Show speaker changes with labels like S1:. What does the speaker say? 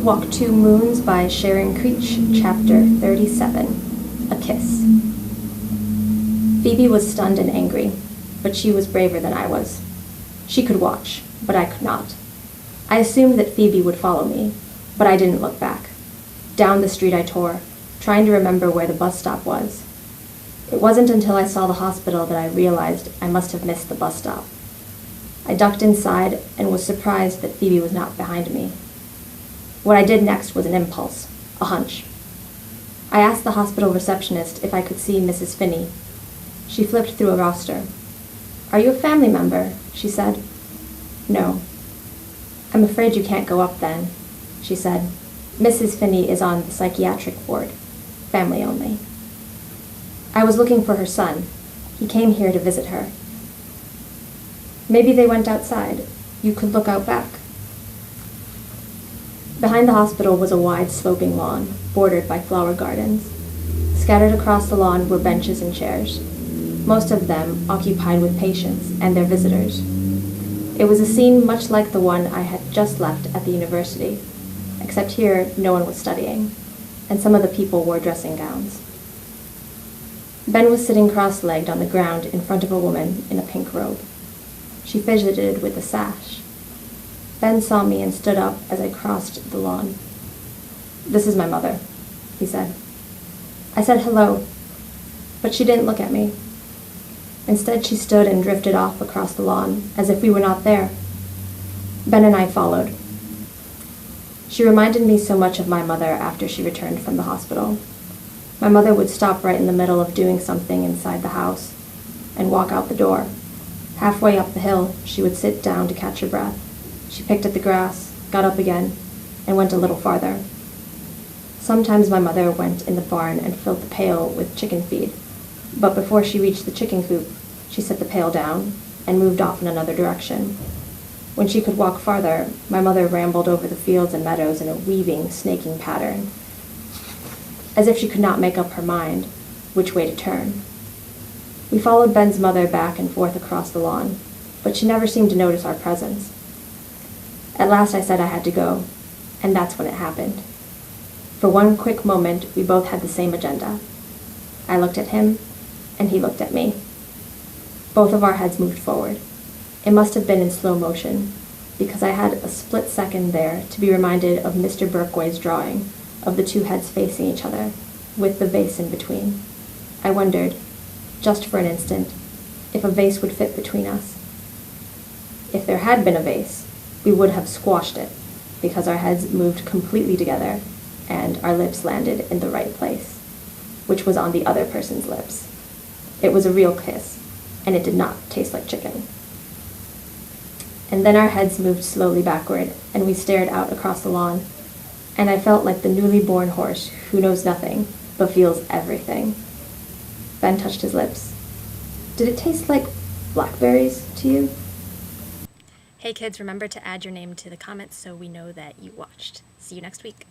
S1: Walk 2 Moons by Sharon Creech, Chapter 37, A Kiss. Phoebe was stunned and angry, but she was braver than I was. She could watch, but I could not. I assumed that Phoebe would follow me, but I didn't look back. Down the street I tore, trying to remember where the bus stop was. It wasn't until I saw the hospital that I realized I must have missed the bus stop. I ducked inside and was surprised that Phoebe was not behind me. What I did next was an impulse, a hunch. I asked the hospital receptionist if I could see Mrs. Finney. She flipped through a roster. "Are you a family member?" she said. "No." "I'm afraid you can't go up then," she said. "Mrs. Finney is on the psychiatric ward. Family only." I was looking for her son. He came here to visit her. "Maybe they went outside. You could look out back." Behind the hospital was a wide sloping lawn, bordered by flower gardens. Scattered across the lawn were benches and chairs, most of them occupied with patients and their visitors. It was a scene much like the one I had just left at the university, except here no one was studying, and some of the people wore dressing gowns. Ben was sitting cross-legged on the ground in front of a woman in a pink robe. She fidgeted with the sash. Ben saw me and stood up as I crossed the lawn. "This is my mother," he said. I said hello, but she didn't look at me. Instead, she stood and drifted off across the lawn, as if we were not there. Ben and I followed. She reminded me so much of my mother after she returned from the hospital. My mother would stop right in the middle of doing something inside the house and walk out the door. Halfway up the hill, she would sit down to catch her breath. She picked at the grass, got up again, and went a little farther. Sometimes my mother went in the barn and filled the pail with chicken feed, but before she reached the chicken coop, she set the pail down and moved off in another direction. When she could walk farther, my mother rambled over the fields and meadows in a weaving, snaking pattern, as if she could not make up her mind which way to turn. We followed Ben's mother back and forth across the lawn, but she never seemed to notice our presence. At last I said I had to go, and that's when it happened. For one quick moment, we both had the same agenda. I looked at him, and he looked at me. Both of our heads moved forward. It must have been in slow motion, because I had a split second there to be reminded of Mr. Berkway's drawing of the two heads facing each other, with the vase in between. I wondered, just for an instant, if a vase would fit between us. If there had been a vase, we would have squashed it, because our heads moved completely together, and our lips landed in the right place, which was on the other person's lips. It was a real kiss, and it did not taste like chicken. And then our heads moved slowly backward, and we stared out across the lawn, and I felt like the newly born horse who knows nothing, but feels everything. Ben touched his lips. "Did it taste like blackberries to you?"
S2: Hey kids, remember to add your name to the comments so we know that you watched. See you next week.